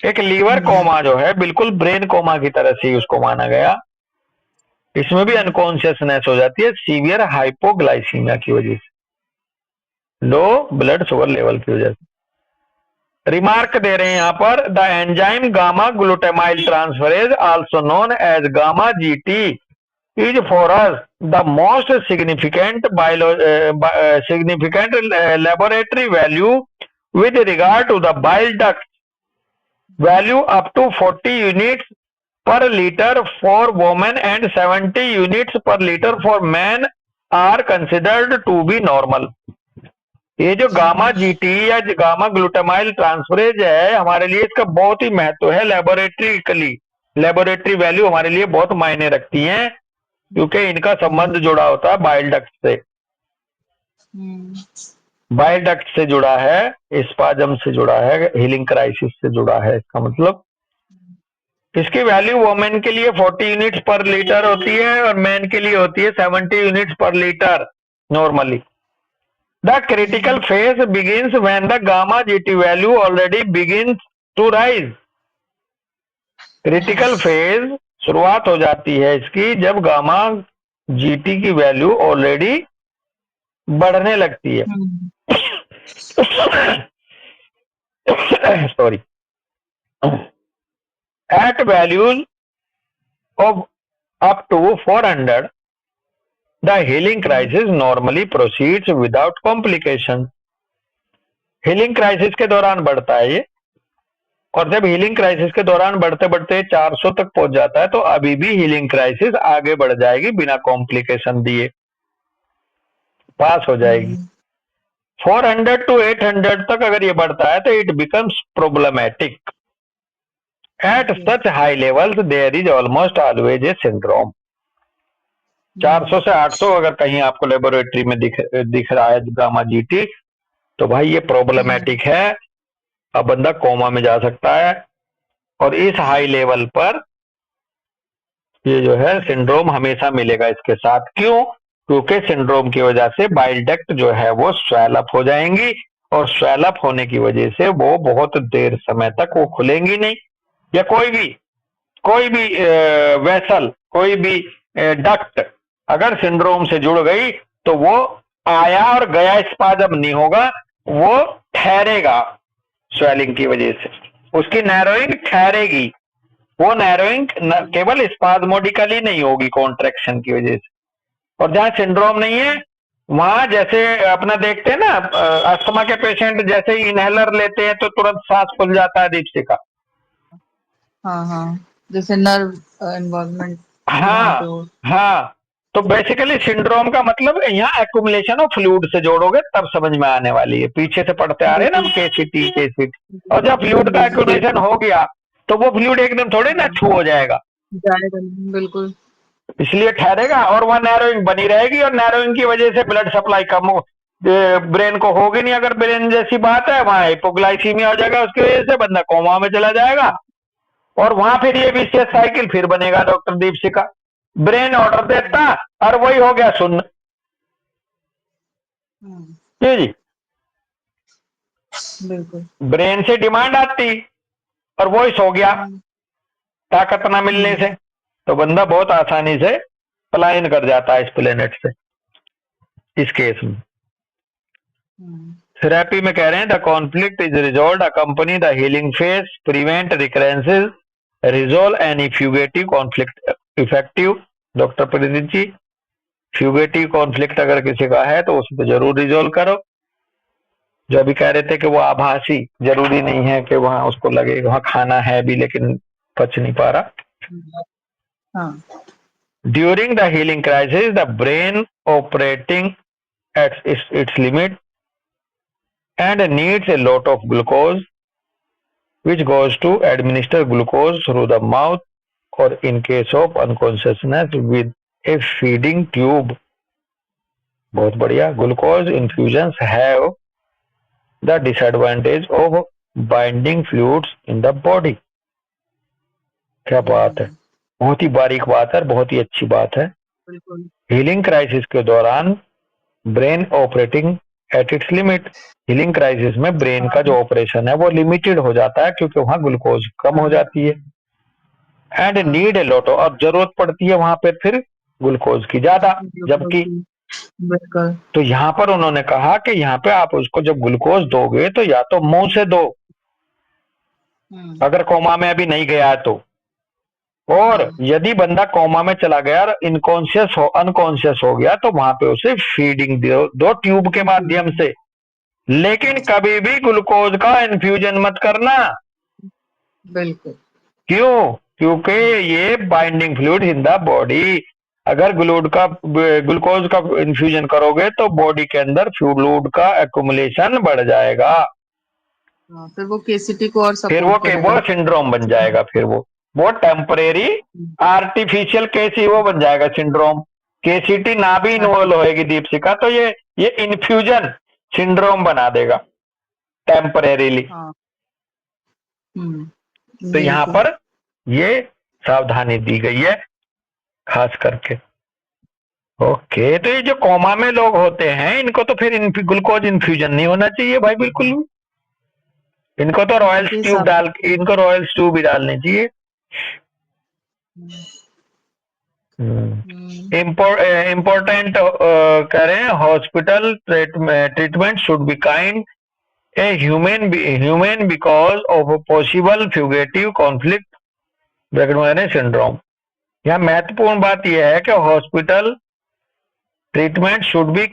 एक लीवर कोमा जो है बिल्कुल ब्रेन कोमा की तरह से उसको माना गया, इसमें भी अनकॉन्शियसनेस हो जाती है सीवियर हाइपोग्लाइसीमिया की वजह से, लो ब्लड शुगर लेवल की वजह से। रिमार्क दे रहे हैं यहां पर, the enzyme gamma glutamyl transferase also known as gamma GT is for us the most significant laboratory value with regard to the bile duct value up to 40 units per liter for women and 70 units per liter for men are considered to be normal। ये जो gamma GT या gamma glutamyl transferase है हमारे लिए इसका बहुत ही महत्व है, लेबोरेटरी वैल्यू हमारे लिए बहुत मायने रखती हैं, क्योंकि इनका संबंध जुड़ा होता है बाइल डक्ट से, बाइल डक्ट से जुड़ा है, स्पाजम से जुड़ा है, हीलिंग क्राइसिस से जुड़ा है। इसका मतलब इसकी वैल्यू वोमेन के लिए 40 यूनिट्स पर लीटर होती है और मैन के लिए होती है 70 यूनिट्स पर litre normally. The critical phase begins when the gamma GT value already begins to rise. Critical phase शुरुआत हो जाती है इसकी जब गामा जीटी की वैल्यू ऑलरेडी बढ़ने लगती है। Sorry, at values of up to 400 the healing crisis normally proceeds without complication। Healing crisis के दौरान बढ़ता है ये, और जब हीलिंग क्राइसिस के दौरान बढ़ते बढ़ते 400 तक पहुंच जाता है तो अभी भी हीलिंग क्राइसिस आगे बढ़ जाएगी, बिना कॉम्प्लिकेशन दिए पास हो जाएगी। 400 to 800 तक अगर ये बढ़ता है तो it becomes problematic. At such high levels there is almost always a syndrome. 400 से 800 अगर कहीं आपको लेबोरेटरी में दिख रहा है गामा जीटी, तो भाई ये प्रॉब्लमैटिक है, अब बंदा कोमा में जा सकता है। और इस हाई लेवल पर ये जो है सिंड्रोम हमेशा मिलेगा इसके साथ। क्यों? क्योंकि सिंड्रोम की वजह से बाइल डक्ट जो है वो स्वेल अप हो जाएंगी, और स्वेल अप होने की वजह से वो बहुत देर समय तक वो खुलेंगी नहीं। या कोई भी वेसल, कोई भी डक्ट अगर सिंड्रोम से जुड़ गई तो वो आया और गया स्पाजम नहीं होगा, वो ठहरेगा स्वेलिंग की वजह से, उसकी नैरोइंग ठहरेगी। वो नैरोइंग केवल स्पाज्मोडिकली नहीं होगी कॉन्ट्रैक्शन की वजह से। और जहां सिंड्रोम नहीं है वहां जैसे अपना देखते हैं ना, अस्थमा के पेशेंट जैसे ही इनहेलर लेते हैं तो तुरंत सांस खुल जाता है, दीपशिका। हाँ, जैसे नर्व इन्वॉल्वमेंट। हाँ, तो बेसिकली सिंड्रोम का मतलब यहाँ एक्युमुलेशन ऑफ फ्लूइड से जोड़ोगे तब समझ में आने वाली है। पीछे से पढ़ते आ रहे हैं ना हम केसीटी। और जब फ्लूइड का एक्युमुलेशन हो गया तो वो फ्लूइड एकदम थोड़े ना छू हो जाएगा, बिल्कुल, इसलिए ठहरेगा और वह नैरोइंग बनी रहेगी। और नैरोइंग की वजह से ब्लड सप्लाई कम हो, ब्रेन को होगी नहीं। अगर ब्रेन जैसी बात है वहां हिपोग्लाइसीमिया हो जाएगा, उसकी वजह से बंदा कोमा में चला जाएगा, और वहां फिर ये विशेष साइकिल फिर बनेगा। डॉक्टर दीपशिका, ब्रेन ऑर्डर देता और वही हो गया सुन्न। जी, बिल्कुल, ब्रेन से डिमांड आती और वॉइस हो गया ताकत ना मिलने से, तो बंदा बहुत आसानी से पलायन कर जाता है इस प्लेनेट से। इस केस में थेरेपी में कह रहे हैं the conflict is resolve accompany the healing phase, prevent recurrences, resolve any fugitive conflict effective. Doctor Pradeep ji, fugitive conflict अगर किसी का है तो उसे तो जरूर रिजोल्व करो। जो अभी कह रहे थे कि वो आभासी, जरूरी नहीं है कि वहां उसको लगे वहां खाना है भी लेकिन पच नहीं पा रहा। During the healing crisis the brain operating at its limit and needs a lot of glucose, which goes to administer glucose through the mouth or in case of unconsciousness with a feeding tube। बहुत बढ़िया। Glucose infusions have the disadvantage of binding fluids in the body। क्या बात है, बहुत ही बारीक बात है, बहुत ही अच्छी बात है। हीलिंग क्राइसिस के दौरान brain operating at its limit, healing crisis में ब्रेन का जो ऑपरेशन है वो लिमिटेड हो जाता है क्योंकि वहां ग्लूकोज कम हो जाती है। एंड नीड ए लॉट, और जरूरत पड़ती है वहां पर फिर ग्लूकोज की ज्यादा। जबकि तो यहाँ पर उन्होंने कहा कि यहाँ पे आप उसको जब ग्लूकोज दोगे तो या तो मुंह से दो, अगर कोमा में अभी नहीं गया है तो, और यदि बंदा कोमा में चला गया और अनकॉन्शियस हो गया तो वहां पे उसे फीडिंग दो ट्यूब के माध्यम से। लेकिन कभी भी ग्लूकोज का इन्फ्यूजन मत करना। बिल्कुल। क्यों? क्योंकि ये binding fluid in the body, अगर ग्लूकोज का इन्फ्यूजन करोगे तो बॉडी के अंदर फ्लूइड का एक्युमुलेशन बढ़ जाएगा। फिर वो केसीटी को और फिर वो सिंड्रोम बन जाएगा। फिर वो टेम्परेरी आर्टिफिशियल केसी वो बन जाएगा सिंड्रोम। केसीटी ना भी इन्वॉल्व होएगी दीपशिका तो ये इन्फ्यूजन सिंड्रोम बना देगा टेम्परेरीली। तो यहाँ पर ये सावधानी दी गई है खास करके। ओके, तो ये जो कोमा में लोग होते हैं इनको तो फिर ग्लूकोज इन्फ्यूजन नहीं होना चाहिए भाई, बिल्कुल। इनको तो रॉयल ट्यूब ही डालनी चाहिए। इम्पोर्टेंट कह रहे हैं, hospital treatment should be kind a human because of a possible fugitive conflict bracket में सिंड्रोम। यहाँ महत्वपूर्ण बात यह है कि hospital treatment should be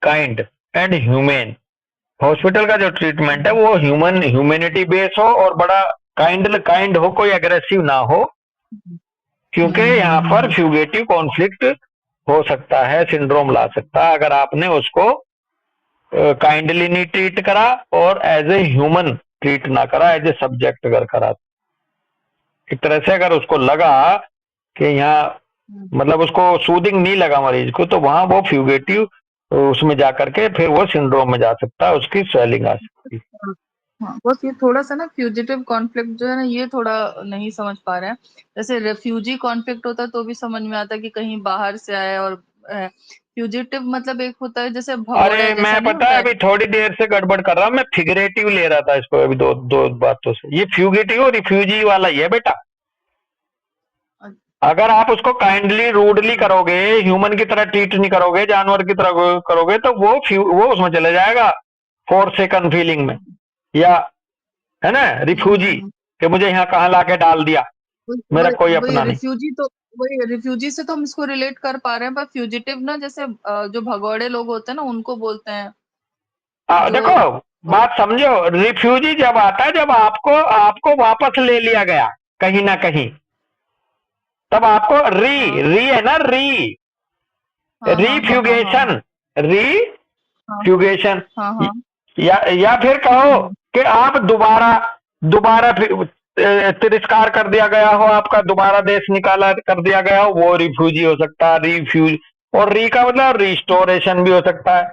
kind and human. Hospital का जो ट्रीटमेंट है वो ह्यूमैनिटी बेस हो और बड़ा काइंड हो, कोई एग्रेसिव ना हो, क्योंकि यहाँ पर फ्यूगेटिव कॉन्फ्लिक्ट हो सकता है, सिंड्रोम ला सकता है अगर आपने उसको काइंडली नहीं ट्रीट करा और एज ए ह्यूमन ट्रीट ना करा, एज ए सब्जेक्ट अगर करा। एक तरह से अगर उसको लगा कि यहाँ मतलब उसको सूदिंग नहीं लगा मरीज को, तो वहां वो फ्यूगेटिव उसमें जाकर के फिर वो सिंड्रोम में जा सकता है, उसकी स्वेलिंग आ सकती है। हाँ, बस ये थोड़ा सा ना फ्यूजिटिव कॉन्फ्लिक्ट जो है ना, ये थोड़ा नहीं समझ पा रहे हैं। जैसे रेफ्यूजी कॉन्फ्लिक्ट होता है तो भी समझ में आता है कि कहीं बाहर से आए, और फ्यूजिटिव मतलब एक होता है जैसे भगोड़ा अरे जैसा मैं नहीं पता होता है है। अभी थोड़ी देर से गड़बड़ कर रहा हूँ, मैं फिगरेटिव ले रहा था इसको अभी दो बातों से। ये फ्यूगेटिव और रिफ्यूजी वाला ही है बेटा। अगर आप उसको काइंडली रूडली करोगे, ह्यूमन की तरह ट्रीट नहीं करोगे, जानवर की तरह करोगे, तो वो उसमें चले जाएगा फोरसेकन फीलिंग में, या है ना रिफ्यूजी कि मुझे यहाँ कहाँ लाके डाल दिया, मेरा कोई अपना नहीं। वही रिफ्यूजी से तो हम इसको रिलेट कर पा रहे हैं, पर फ्यूजिटिव ना जैसे जो भगोड़े लोग होते हैं ना उनको बोलते हैं। जो देखो बात समझो, रिफ्यूजी जब आता है जब आपको वापस ले लिया गया कहीं ना कहीं, तब आपको री है ना, रीफ्यूगेशन, रीफ्यूगेशन, या फिर कहो कि आप दोबारा तिरस्कार कर दिया गया हो, आपका दोबारा देश निकाला कर दिया गया हो, वो रिफ्यूजी हो सकता है, रिफ्यूज। और री का मतलब रिस्टोरेशन भी हो सकता है।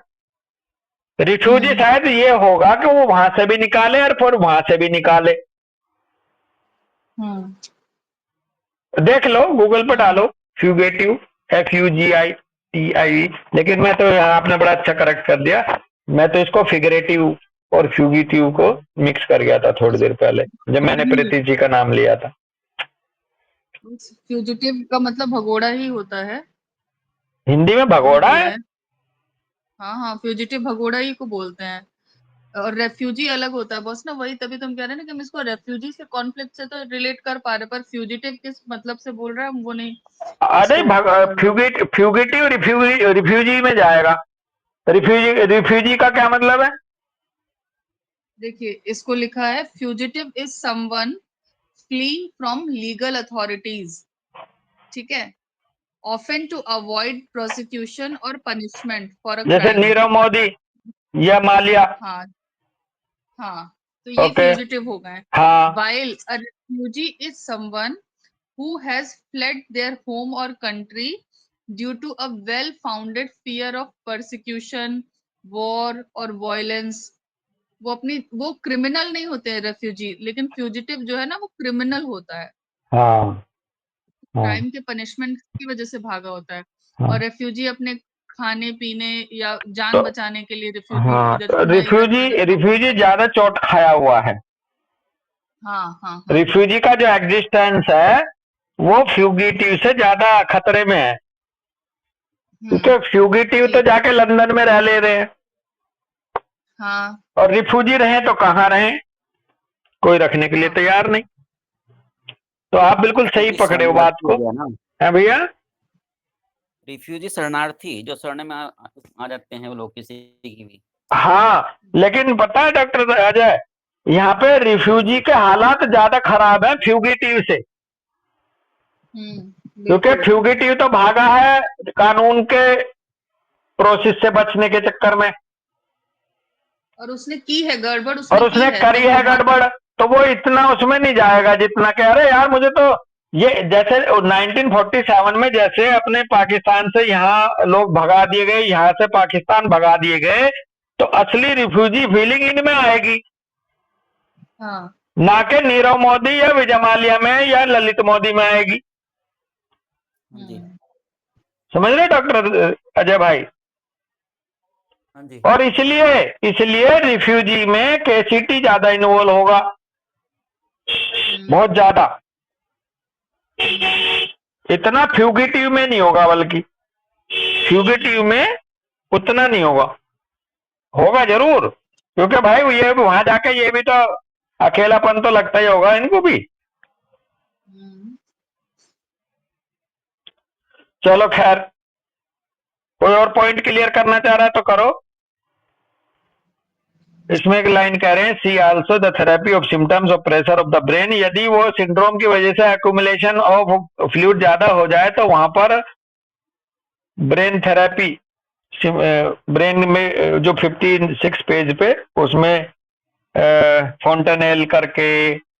रिफ्यूजी शायद ये होगा कि वो वहां से भी निकाले और फिर वहां से भी निकाले। देख लो, गूगल पे डालो फ्यूगेटिव, FUGITIV। लेकिन मैं तो यहाँ आपने बड़ा अच्छा करेक्ट कर दिया, मैं तो इसको फिगरेटिव और फ्यूगिटिव को मिक्स कर गया था थोड़ी देर पहले जब मैंने प्रीति जी का नाम लिया था। फ्यूजिटिव का मतलब भगोड़ा ही होता है, हिंदी में भगोड़ा है। हाँ, फ्यूजिटिव भगोड़ा ही को बोलते हैं। और रेफ्यूजी अलग होता है बस ना, वही तभी तुम कह रहे हैं ना कि हम इसको रेफ्यूजी से कॉन्फ्लिक्ट से तो रिलेट कर पा रहे, पर फ्यूजिटिव किस मतलब से बोल रहा है हम वो नहीं। अरे फ्यूगिटिव रिफ्यूजी में जाएगा। रिफ्यूजी का क्या मतलब है? देखिए इसको लिखा है, fugitive is someone fleeing from legal authorities, ठीक है, ऑफन टू अवॉइड प्रोसिक्यूशन और पनिशमेंट फॉर अ जैसे क्राइम। नीरव मोदी या मालिया। हाँ, तो ये फ्यूजिटिव हो गए। while a refugee is someone who has fled their home or country due to a well-founded fear of persecution, war or violence। वो criminal नहीं होते हैं रेफ्यूजी, लेकिन फ्यूजिटिव जो है ना वो क्रिमिनल होता है। क्राइम के पनिशमेंट की वजह से भागा होता है। और रेफ्यूजी अपने खाने पीने या जान बचाने के लिए रिफ्यूजी ज्यादा चोट खाया हुआ है। रिफ्यूजी का जो एग्जिस्टेंस है वो फ्यूगिटिव से ज्यादा खतरे में है, क्योंकि फ्यूगिटिव तो जाके लंदन में रह ले रहे हैं, और रिफ्यूजी रहे तो कहाँ रहे, कोई रखने के लिए तैयार नहीं। तो आप बिल्कुल सही पकड़े हो बात को, है भैया। रिफ्यूजी शरणार्थी जो शरण में आ जाते हैं वो लोग किसी की भी। हाँ, लेकिन पता है डॉक्टर अजय, यहाँ पे रिफ्यूजी के हालात ज्यादा खराब है फ्यूगिटिव से, क्योंकि फ्यूगिटिव तो भागा है कानून के प्रोसेस से बचने के चक्कर में, और उसने की है गड़बड़, उसने करी है गड़बड़, तो वो इतना उसमें नहीं जाएगा जितना कह रहे यार। मुझे तो ये जैसे 1947 में जैसे अपने पाकिस्तान से यहाँ लोग भगा दिए गए, यहाँ से पाकिस्तान भगा दिए गए, तो असली रिफ्यूजी फीलिंग इनमें आएगी, ना कि नीरव मोदी या विजय माल्या में या ललित मोदी में आएगी। समझ रहे डॉक्टर अजय भाई? और इसलिए रिफ्यूजी में केसीटी ज्यादा इन्वॉल्व होगा, बहुत ज्यादा। इतना फ्यूगिटिव में नहीं होगा, बल्कि फ्यूगिटिव में उतना नहीं होगा, होगा जरूर, क्योंकि भाई ये वहां जाके ये भी तो अकेलापन तो लगता ही होगा इनको भी। चलो खैर, कोई और पॉइंट क्लियर करना चाह रहा है तो करो। इसमें एक लाइन कह रहे हैं, see also the therapy of symptoms of pressure of the brain. यदि वो सिंड्रोम की वजह से एक्यूमुलेशन ऑफ फ्लूइड ज्यादा हो जाए तो वहां पर ब्रेन थेरेपी, ब्रेन में जो 56 पेज पे उसमें फोंटेनेल करके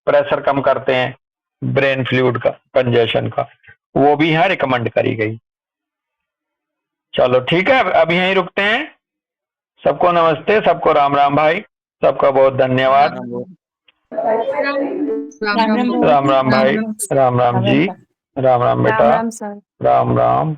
प्रेशर कम करते हैं ब्रेन फ्लूइड का, कंजेशन का, वो भी यहाँ रिकमेंड करी गई। चलो ठीक है, अब यहीं रुकते हैं। सबको नमस्ते, सबको राम राम भाई, सबका बहुत धन्यवाद। राम राम राम राम भाई, राम राम जी, राम राम बेटा, राम राम सर। राम राम।